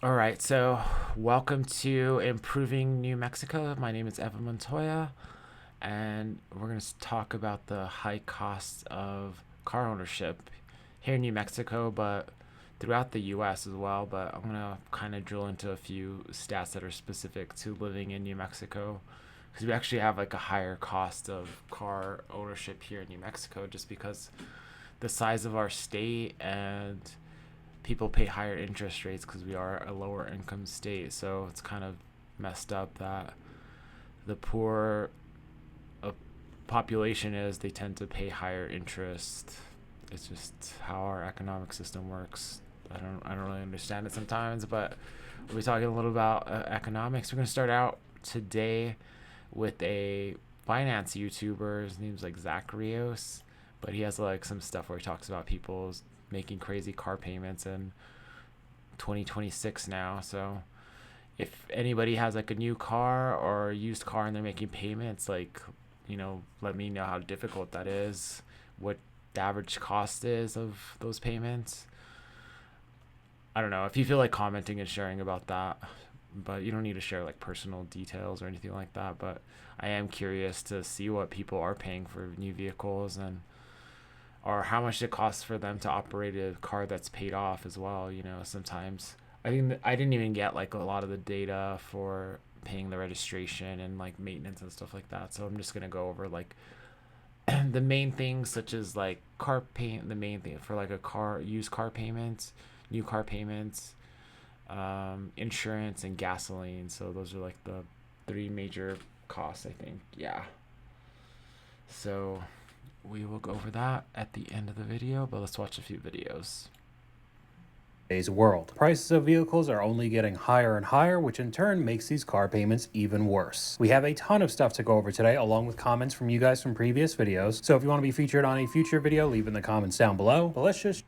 All right, so welcome to Improving New Mexico. My name is Evan Montoya, and we're going to talk about the high costs of car ownership here in New Mexico, but throughout the US as well. But I'm going to kind of drill into a few stats that are specific to living in New Mexico because we actually have like a higher cost of car ownership here in New Mexico just because the size of our state and people pay higher interest rates because we are a lower income state. So it's kind of messed up that the poor a population is, they tend to pay higher interest. It's just how our economic system works. I don't really understand it sometimes, but we'll be talking a little about economics. We're going to start out today with a finance YouTuber. His name's like Zach Rios, but he has like some stuff where he talks about people's making crazy car payments in 2026 now. So if anybody has like a new car or a used car and they're making payments, like, let me know how difficult that is, what the average cost is of those payments. I don't know if you feel like commenting and sharing about that, but you don't need to share like personal details or anything like that. But I am curious to see what people are paying for new vehicles and or how much it costs for them to operate a car that's paid off as well. Sometimes I think I didn't even get like a lot of the data for paying the registration and like maintenance and stuff like that. So I'm just gonna go over like the main things such as like car payment, the main thing for like a car, used car payments, new car payments, insurance and gasoline. So those are like the three major costs, I think. Yeah. So we will go over that at the end of the video, but let's watch a few videos. Today's world. Prices of vehicles are only getting higher and higher, which in turn makes these car payments even worse. We have a ton of stuff to go over today, along with comments from you guys from previous videos. So if you want to be featured on a future video, leave in the comments down below. But let's just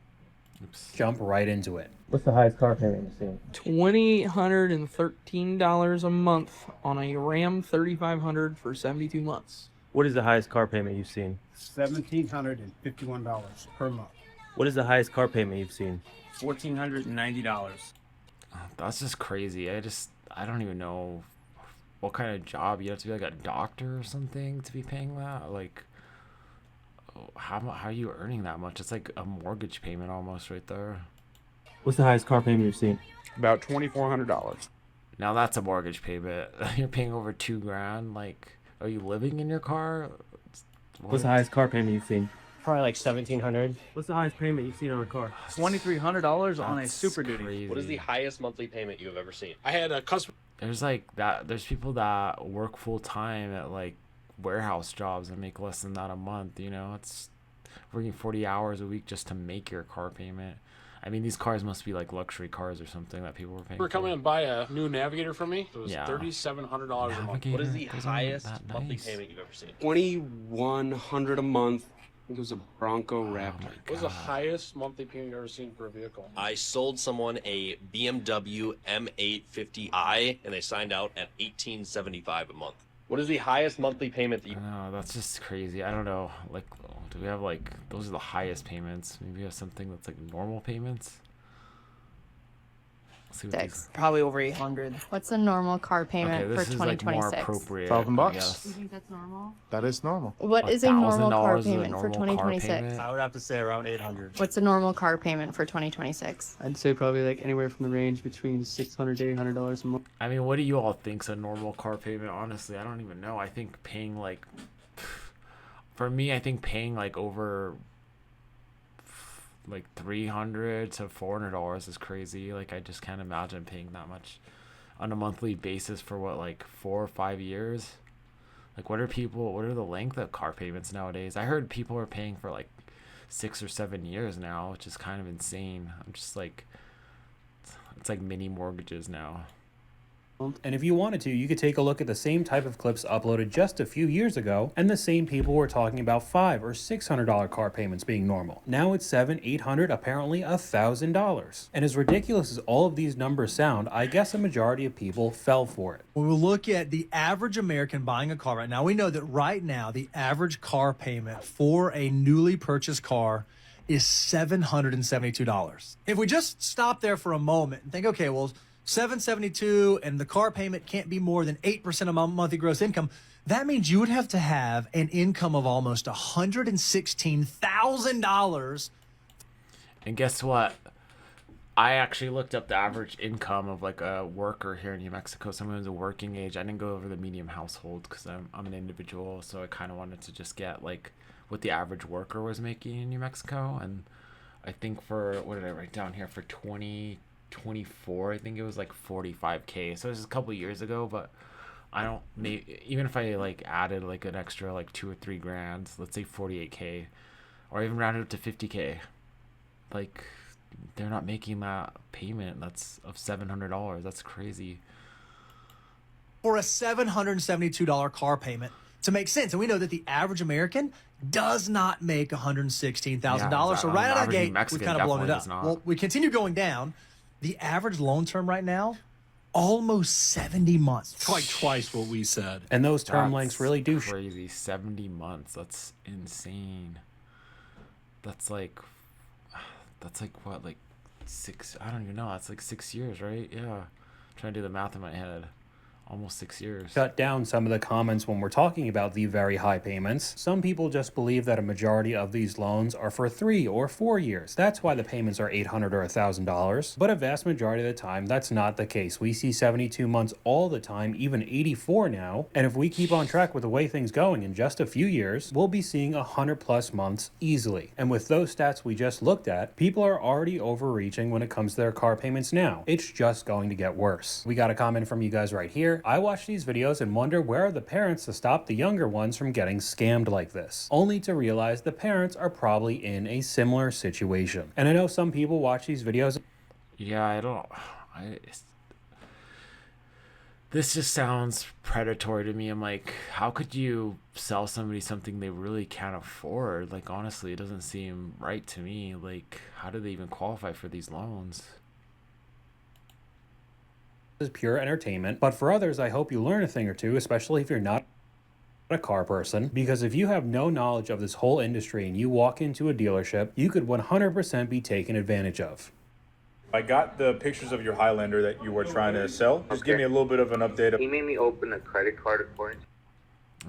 jump right into it. What's the highest car payment you've seen? $2,813 a month on a Ram 3500 for 72 months. What is the highest car payment you've seen? $1,751 per month. What is the highest car payment you've seen? $1,490. That's just crazy. I don't even know what kind of job you have to be, like a doctor or something, to be paying that. Like, how are you earning that much? It's like a mortgage payment almost right there. What's the highest car payment you've seen? About $2,400. Now that's a mortgage payment. You're paying over $2,000. Like, are you living in your car? What's the highest car payment you've seen? Probably like $1,700. What's the highest payment you've seen on a car? $2,300 on a That's Super Duty. crazy. What is the highest monthly payment you have ever seen? I had a customer. There's like that. There's people that work full time at like warehouse jobs and make less than that a month. It's working 40 hours a week just to make your car payment. I mean, these cars must be like luxury cars or something that people were paying. We're coming for. and buy a new Navigator for me. It was Yeah. $3,700 a month. What is the Navigator, those aren't highest that monthly nice. payment you've ever seen? $2,100 a month. I think it was a Bronco Oh Raptor. my What was the God. highest monthly payment you've ever seen for a vehicle? I sold someone a BMW M850i and they signed out at $1,875 a month. What is the highest monthly payment that you No, that's just crazy. I don't know. Like, do we have like those are the highest payments? Maybe we have something that's like normal payments. Let's see what these. Probably over 800. What's a normal car payment Okay, for this is like more 2026? appropriate. $1,000 I bucks. guess. You think that's normal? That is normal. What is a normal car $1,000 is a payment for normal car 2026? payment? I would have to say around 800. What's a normal car payment for 2026? I'd say probably like anywhere from the range between $600 to $800 a month. I mean, what do you all think's a normal car payment? Honestly, I don't even know. I think paying like, for me, I think paying like over like $300 to $400 is crazy. Like, I just can't imagine paying that much on a monthly basis for what, like 4 or 5 years. Like, what are the length of car payments nowadays? I heard people are paying for like 6 or 7 years now, which is kind of insane. I'm just like, it's like mini mortgages now. And if you wanted to, you could take a look at the same type of clips uploaded just a few years ago, and the same people were talking about $500 or $600 car payments being normal. Now it's $700, $800, apparently $1,000. And as ridiculous as all of these numbers sound, I guess a majority of people fell for it. When we look at the average American buying a car right now, we know that right now the average car payment for a newly purchased car is $772. If we just stop there for a moment and think, okay, well, $772 and the car payment can't be more than 8% of my monthly gross income, that means you would have to have an income of almost $116,000. And guess what? I actually looked up the average income of like a worker here in New Mexico, someone who's a working age. I didn't go over the medium household because I'm an individual, so I kind of wanted to just get like what the average worker was making in New Mexico. And I think for, what did I write down here, for 2024, I think it was like 45K. So it was a couple years ago, but I don't, even if I like added like an extra like 2 or 3 grand, let's say 48K, or even rounded up to 50K, like they're not making that payment that's of $700. That's crazy. For a $772 car payment to make sense. And we know that the average American does not make $116,000. So right out of the gate, we've kind of blown it up. Well, we continue going down. The average loan term right now, almost 70 months. It's like twice what we said. And those term lengths really do crazy. 70 months. That's insane. That's like what, like 6, I don't even know. That's like 6 years, right? Yeah. I'm trying to do the math in my head. Almost 6 years. Cut down some of the comments when we're talking about the very high payments. Some people just believe that a majority of these loans are for 3 or 4 years. That's why the payments are $800 or $1,000. But a vast majority of the time, that's not the case. We see 72 months all the time, even 84 now. And if we keep on track with the way things going, in just a few years, we'll be seeing 100+ months easily. And with those stats we just looked at, people are already overreaching when it comes to their car payments now. It's just going to get worse. We got a comment from you guys right here. I watch these videos and wonder where are the parents to stop the younger ones from getting scammed like this, only to realize the parents are probably in a similar situation. And I know some people watch these videos. Yeah, this just sounds predatory to me. I'm like, how could you sell somebody something they really can't afford? Like, honestly, it doesn't seem right to me. Like, how do they even qualify for these loans? Is pure entertainment, but for others, I hope you learn a thing or two, especially if you're not a car person, because if you have no knowledge of this whole industry and you walk into a dealership, you could 100% be taken advantage of. I got the pictures of your Highlander that you were trying to sell. Just give me a little bit of an update. He made me open a credit card according.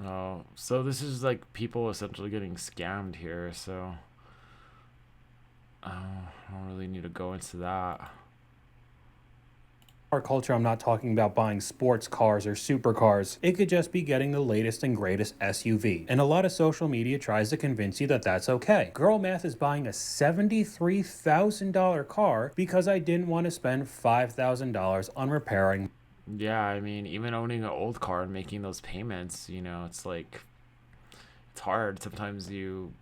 Oh, so this is like people essentially getting scammed here, so I don't really need to go into that. Our culture, I'm not talking about buying sports cars or supercars. It could just be getting the latest and greatest SUV. And a lot of social media tries to convince you that that's okay. Girl Math is buying a $73,000 car because I didn't want to spend $5,000 on repairing. Yeah, I mean, even owning an old car and making those payments, you know, it's like, it's hard. Sometimes you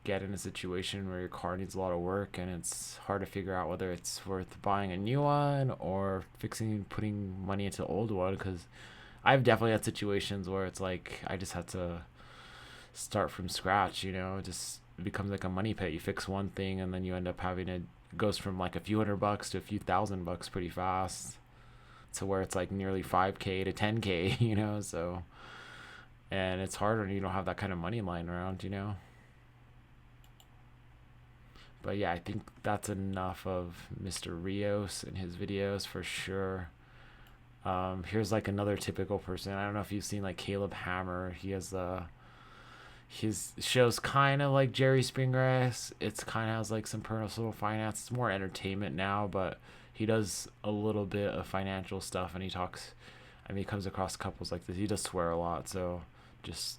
get in a situation where your car needs a lot of work and it's hard to figure out whether it's worth buying a new one or putting money into an old one, because I've definitely had situations where it's like I just had to start from scratch, you know. It becomes like a money pit. You fix one thing and then you end up having it goes from like a few $100 to a few $1,000 pretty fast, to where it's like nearly 5K to 10K, you know. So, and it's hard when you don't have that kind of money lying around, you know. But yeah, I think that's enough of Mr. Rios and his videos for sure. Here's like another typical person. I don't know if you've seen like Caleb Hammer. He has his show's kind of like Jerry Springgrass. It's kind of has like some personal finance. It's more entertainment now, but he does a little bit of financial stuff, and he talks. I mean, he comes across couples like this. He does swear a lot, so just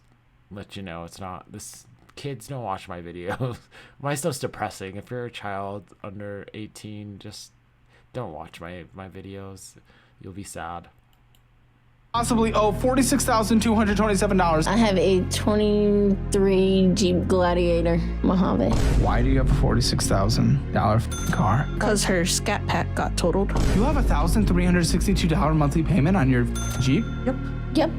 let you know it's not this. Kids, don't watch my videos. My stuff's depressing. If you're a child under 18, just don't watch my videos. You'll be sad. Possibly owe $46,227. I have a 23 Jeep Gladiator Mojave. Why do you have a $46,000 car? Because her Scat Pack got totaled. You have a $1,362 monthly payment on your Jeep? Yep.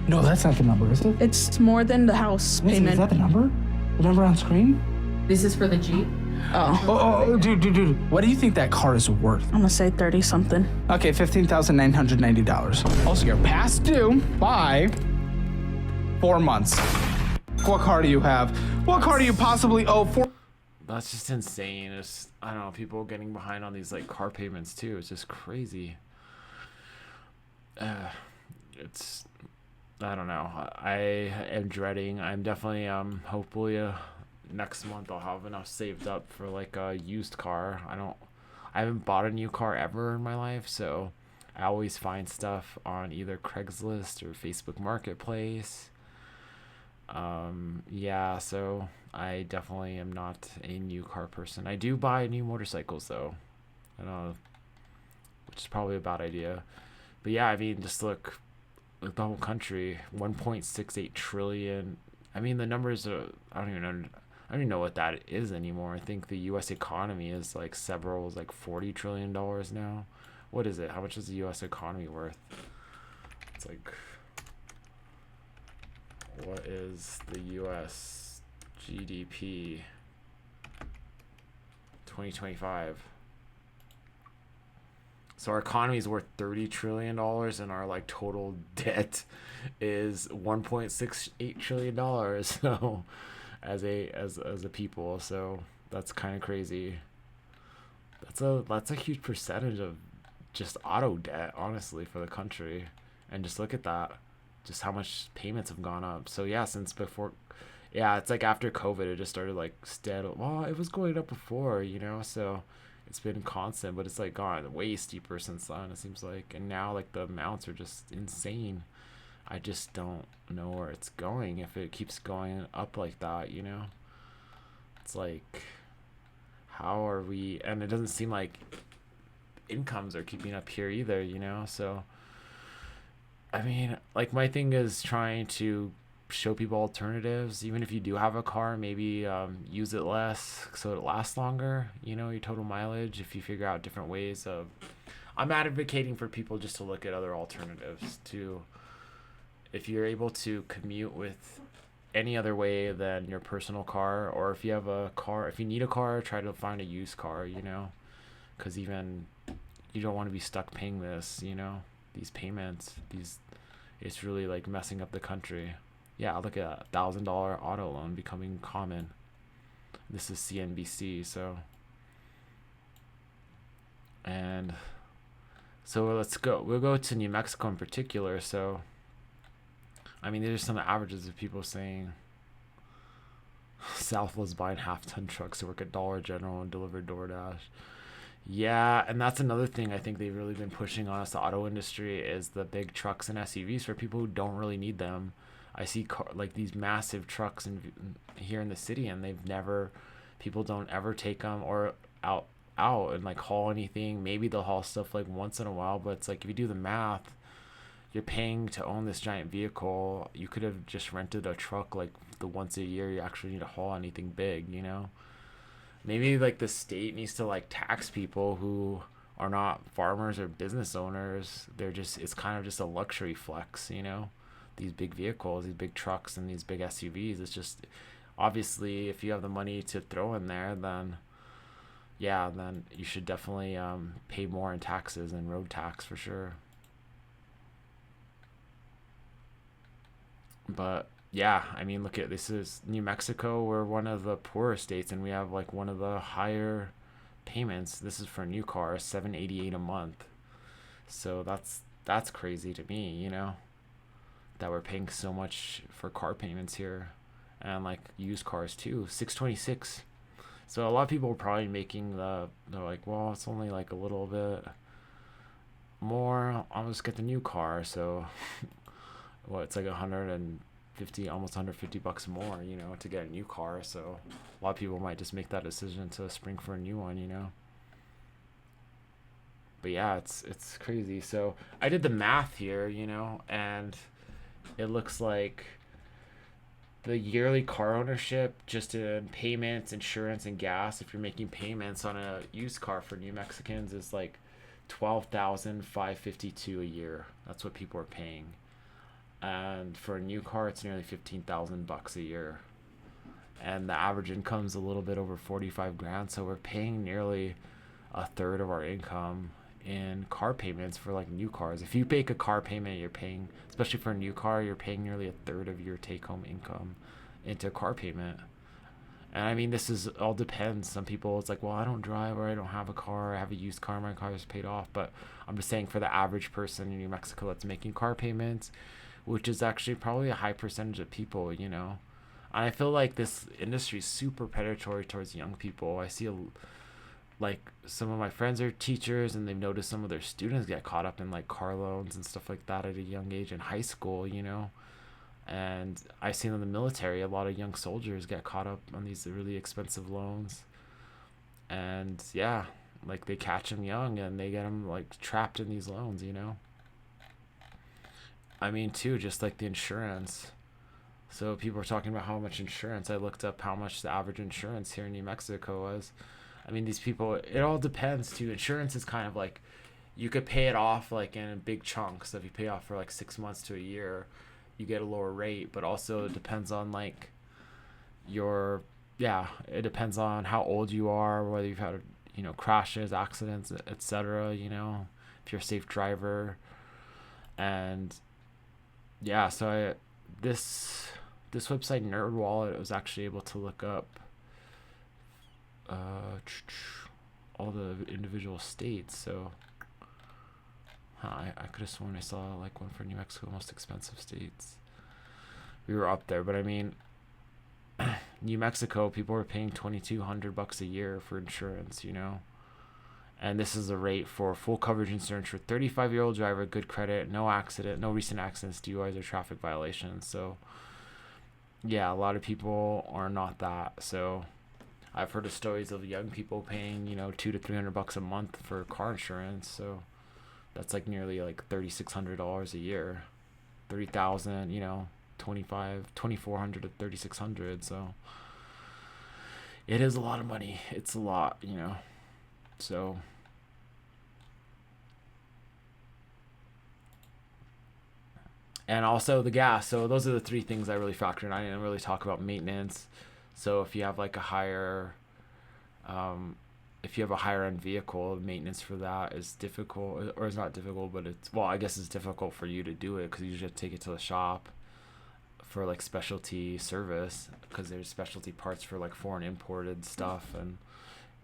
No, that's not the number, is it? It's more than the house payment. Is that the number? The number on screen? This is for the Jeep? Oh, dude. What do you think that car is worth? I'm gonna say 30 something. Okay, $15,990. Also, you're past due by 4 months. What car do you have? What car do you possibly owe for? That's just insane. It's, I don't know, people getting behind on these like car payments too. It's just crazy. It's, I don't know. I am dreading. I'm definitely hopefully next month I'll have enough saved up for like a used car. I haven't bought a new car ever in my life, so I always find stuff on either Craigslist or Facebook Marketplace. Yeah, so I definitely am not a new car person. I do buy new motorcycles though. I know, which is probably a bad idea. But yeah, I mean, just look, the whole country, 1.68 trillion. I mean, the numbers are, I don't even know what that is anymore. I think the U.S. economy is like $40 trillion now. What is it? How much is the U.S. economy worth? It's like, what is the U.S. GDP 2025? So our economy is worth $30 trillion, and our like total debt is $1.68 trillion. So, as a people, so that's kind of crazy. That's a huge percentage of just auto debt, honestly, for the country. And just look at that, just how much payments have gone up. So yeah, since before, yeah, it's like after COVID, it just started like steady. Well, it was going up before, so it's been constant, but it's like gone way steeper since then, it seems like. And now like the amounts are just insane. I just don't know where it's going if it keeps going up like that, It's like, how are we, and it doesn't seem like incomes are keeping up here either, so I mean, like, my thing is trying to show people alternatives. Even if you do have a car, maybe use it less so it lasts longer, your total mileage. If you figure out different ways of, I'm advocating for people just to look at other alternatives to, if you're able to commute with any other way than your personal car, or if you have a car, if you need a car, try to find a used car, because even you don't want to be stuck paying this, these payments, it's really like messing up the country. Yeah, look at $1,000 auto loan becoming common. This is CNBC, so. And so we'll go to New Mexico in particular. So I mean, these are some of the averages of people saying Southwest buying half-ton trucks to work at Dollar General and deliver DoorDash. Yeah, and that's another thing I think they've really been pushing on us, the auto industry, is the big trucks and SUVs for people who don't really need them. I see like these massive trucks here in the city, and people don't ever take them or out and like haul anything. Maybe they'll haul stuff like once in a while, but it's like if you do the math, you're paying to own this giant vehicle. You could have just rented a truck like the once a year you actually need to haul anything big, Maybe like the state needs to like tax people who are not farmers or business owners. It's kind of just a luxury flex, these big vehicles, these big trucks and these big SUVs. It's just, obviously, if you have the money to throw in there, then you should definitely pay more in taxes and road tax for sure. But yeah, I mean, look at this is New Mexico. We're one of the poorer states, and we have like one of the higher payments. This is for a new car, $788 a month. So that's crazy to me, that we're paying so much for car payments here, and like used cars too, $626. So a lot of people are probably making they're like, well, it's only like a little bit more. I'll just get the new car. So well, it's like almost $150 more, to get a new car. So a lot of people might just make that decision to spring for a new one, But yeah, it's crazy. So I did the math here, and it looks like the yearly car ownership, just in payments, insurance, and gas, if you're making payments on a used car for New Mexicans, is like $12,552 a year. That's what people are paying. And for a new car, it's nearly $15,000 a year, and the average income's a little bit over 45 grand. So we're paying nearly a third of our income in car payments for like new cars. If you make a car payment, you're paying, especially for a new car, you're paying nearly a third of your take-home income into a car payment. And I mean, this is all depends. Some people, it's like, well, I don't drive, or I don't have a car, I have a used car, my car is paid off. But I'm just saying, for the average person in New Mexico that's making car payments, which is actually probably a high percentage of people, you know. And I feel like this industry is super predatory towards young people. I see like some of my friends are teachers, and they've noticed some of their students get caught up in like car loans and stuff like that at a young age in high school, you know. And I've seen in the military, a lot of young soldiers get caught up on these really expensive loans. And yeah, like they catch them young and they get them like trapped in these loans, you know. I mean, too, just like the insurance. So people are talking about how much insurance. I looked up how much the average insurance here in New Mexico was. I mean, these people, it all depends too. Insurance is kind of like, you could pay it off like in big chunks. So if you pay off for like 6 months to a year, you get a lower rate. But also it depends on like it depends on how old you are, whether you've had, you know, crashes, accidents, etc., you know, if you're a safe driver. And yeah, so this website NerdWallet was actually able to look up all the individual states. So I could have sworn I saw like one for New Mexico, most expensive states. We were up there, but I mean, New Mexico, people were paying $2,200 a year for insurance, you know. And this is the rate for full coverage insurance for 35-year-old driver, good credit, no recent accidents, DUIs, or traffic violations. So yeah, a lot of people are not that. So I've heard of stories of young people paying, you know, $200 to $300 a month for car insurance. So that's like nearly like $3,600 a year, $30,000, you know, $2,400 to $3,600. So it is a lot of money. It's a lot, you know. So and also the gas. So those are the three things I really factor in. I didn't really talk about maintenance. So if you have like a higher end vehicle, maintenance for that is difficult, or it's not difficult, but I guess it's difficult for you to do it because you just take it to the shop for like specialty service, because there's specialty parts for like foreign imported stuff, and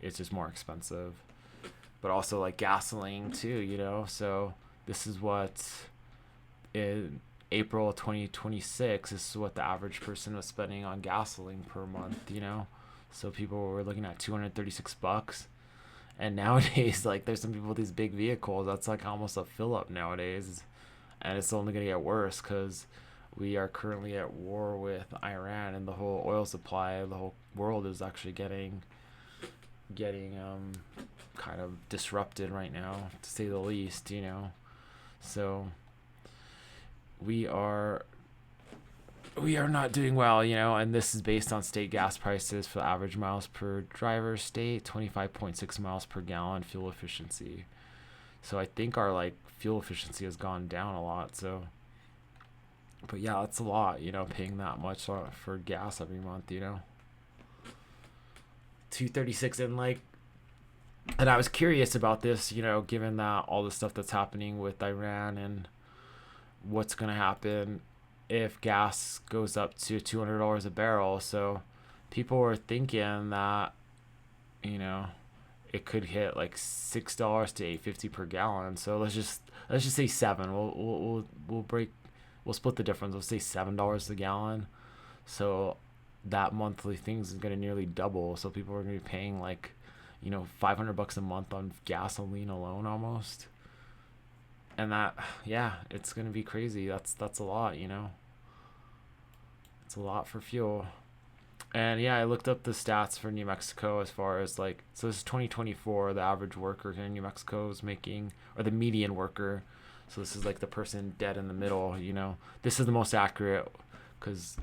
it's just more expensive. But also like gasoline too, you know. So this is what in April 2026, this is what the average person was spending on gasoline per month, you know. So people were looking at $236. And nowadays, like, there's some people with these big vehicles, that's like almost a fill up nowadays. And it's only gonna get worse because we are currently at war with Iran, and the whole oil supply, the whole world is actually getting kind of disrupted right now, to say the least, you know. So we are not doing well, you know. And this is based on state gas prices for average miles per driver state, 25.6 miles per gallon fuel efficiency. So I think our like fuel efficiency has gone down a lot. So but yeah, it's a lot, you know, paying that much for gas every month, you know. $236. And I was curious about this, you know, given that all the stuff that's happening with Iran and what's going to happen if gas goes up to $200 a barrel. So people were thinking that, you know, it could hit like $6 to $8.50 per gallon. So let's just say $7. We'll split the difference. We'll say $7 a gallon. So that monthly things is going to nearly double. So people are going to be paying like, you know, $500 a month on gasoline alone almost. And that, yeah, it's going to be crazy. That's a lot, you know. It's a lot for fuel. And yeah, I looked up the stats for New Mexico as far as like, so this is 2024, the average worker here in New Mexico is making, or the median worker. So this is like the person dead in the middle, you know. This is the most accurate because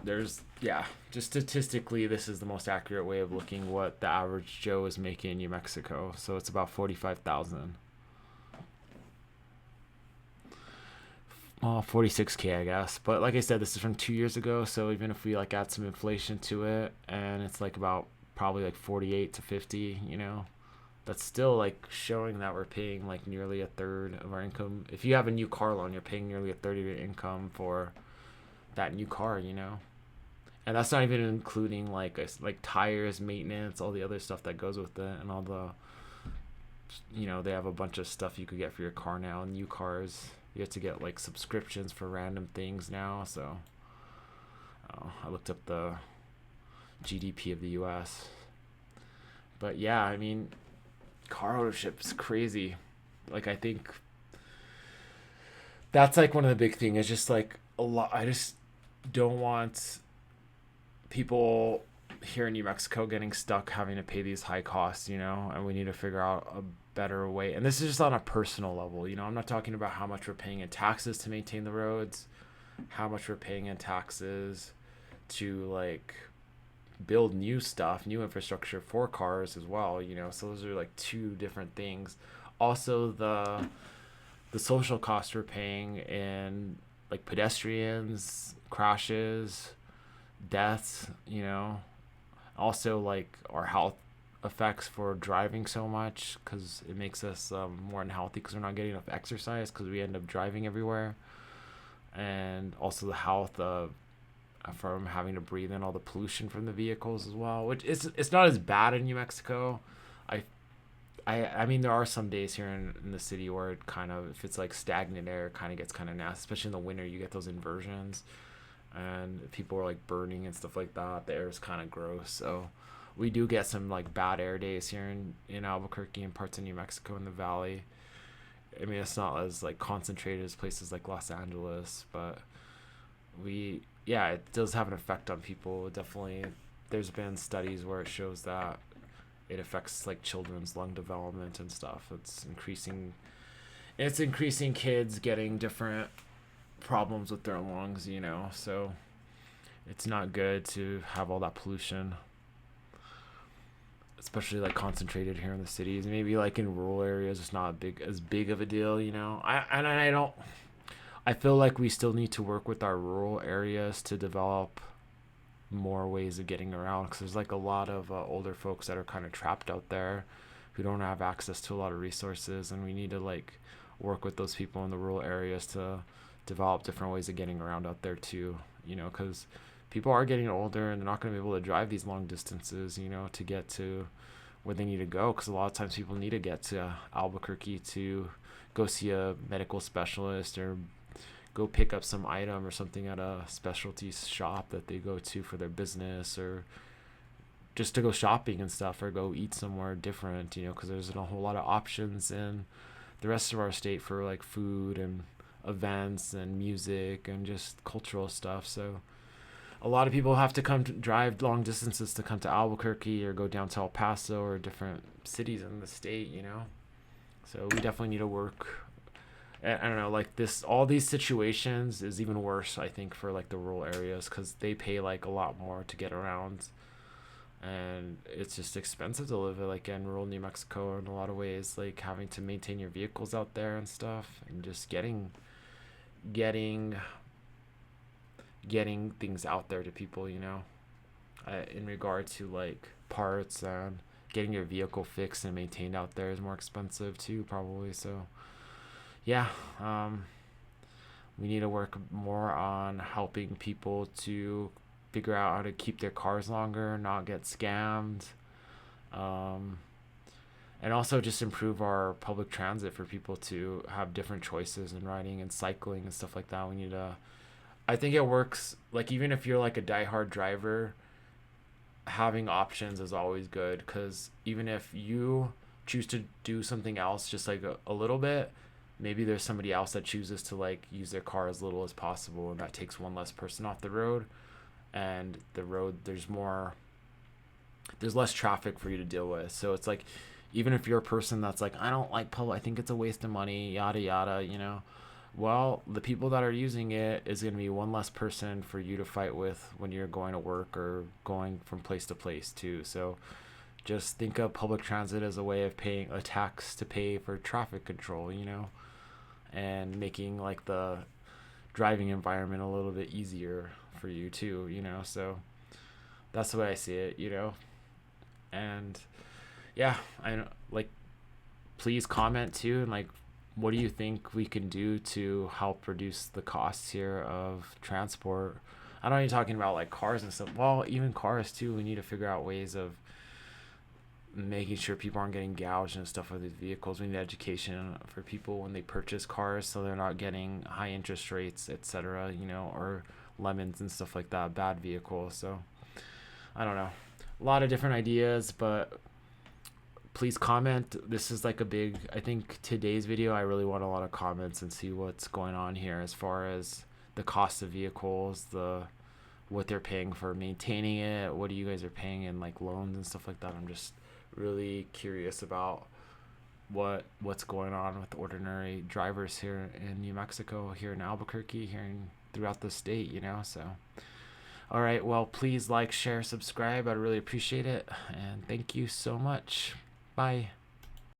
just statistically, this is the most accurate way of looking what the average Joe is making in New Mexico. So it's about 45,000. Well, 46K, I guess. But like I said, this is from 2 years ago. So even if we like add some inflation to it, and it's like about probably like 48 to 50, you know, that's still like showing that we're paying like nearly a third of our income. If you have a new car loan, you're paying nearly a third of your income for that new car, you know. And that's not even including like tires, maintenance, all the other stuff that goes with it, and all the, they have a bunch of stuff you could get for your car now. New cars, you have to get like subscriptions for random things now. So I looked up the GDP of the U.S. But yeah, I mean, car ownership is crazy. Like, I think that's like one of the big things. Is just like a lot. I just don't want people here in New Mexico getting stuck having to pay these high costs, and we need to figure out a better way. And this is just on a personal level, I'm not talking about how much we're paying in taxes to maintain the roads, how much we're paying in taxes to like build new stuff, new infrastructure for cars as well, so those are like two different things. Also the social costs we're paying in like pedestrians, crashes, deaths, also like our health effects for driving so much, because it makes us more unhealthy because we're not getting enough exercise because we end up driving everywhere. And also the health from having to breathe in all the pollution from the vehicles as well, which it's not as bad in New Mexico. I mean, there are some days here in the city where it kind of, if it's like stagnant air, it kind of gets kind of nasty, especially in the winter. You get those inversions and people are like burning and stuff like that. The air is kind of gross. So we do get some like bad air days here in Albuquerque and parts of New Mexico in the valley. I mean, it's not as like concentrated as places like Los Angeles, but it does have an effect on people. Definitely, there's been studies where it shows that it affects like children's lung development and stuff. It's increasing kids getting different problems with their lungs, so it's not good to have all that pollution, especially like concentrated here in the cities. Maybe like in rural areas it's not as big of a deal, I feel like we still need to work with our rural areas to develop more ways of getting around, because there's like a lot of older folks that are kind of trapped out there who don't have access to a lot of resources, and we need to like work with those people in the rural areas to develop different ways of getting around out there too, because people are getting older and they're not going to be able to drive these long distances, to get to where they need to go, because a lot of times people need to get to Albuquerque to go see a medical specialist or go pick up some item or something at a specialty shop that they go to for their business, or just to go shopping and stuff, or go eat somewhere different, because there's a whole lot of options in the rest of our state for like food and events and music and just cultural stuff. So a lot of people have to drive long distances to come to Albuquerque or go down to El Paso or different cities in the state, so we definitely need to work. I don't know, like all these situations is even worse, I think, for like the rural areas, because they pay like a lot more to get around, and it's just expensive to live like in rural New Mexico in a lot of ways, like having to maintain your vehicles out there and stuff, and just getting things out there to people, in regard to like parts, and getting your vehicle fixed and maintained out there is more expensive too, probably. So yeah, we need to work more on helping people to figure out how to keep their cars longer, not get scammed, and also just improve our public transit for people to have different choices in riding and cycling and stuff like that. We need to, I think it works, like even if you're like a diehard driver, having options is always good, because even if you choose to do something else just like a little bit, maybe there's somebody else that chooses to like use their car as little as possible, and that takes one less person off the road, and the road, there's less traffic for you to deal with. So it's like, even if you're a person that's like, I don't like public, I think it's a waste of money, yada yada, well, the people that are using it is going to be one less person for you to fight with when you're going to work or going from place to place too. So just think of public transit as a way of paying a tax to pay for traffic control, and making like the driving environment a little bit easier for you too, so that's the way I see it, and yeah, I like, please comment too, and like, what do you think we can do to help reduce the costs here of transport? I'm not even talking about like cars and stuff. Well, even cars too. We need to figure out ways of making sure people aren't getting gouged and stuff with these vehicles. We need education for people when they purchase cars, so they're not getting high interest rates, etc. You know, or lemons and stuff like that. Bad vehicles. So I don't know. A lot of different ideas, but please comment. This is like a big, I think today's video, I really want a lot of comments and see what's going on here as far as the cost of vehicles, what they're paying for maintaining it, what you guys are paying in like loans and stuff like that. I'm just really curious about what's going on with ordinary drivers here in New Mexico, here in Albuquerque, throughout the state, you know. So all right, well, please like, share, subscribe. I'd really appreciate it, and thank you so much. Bye.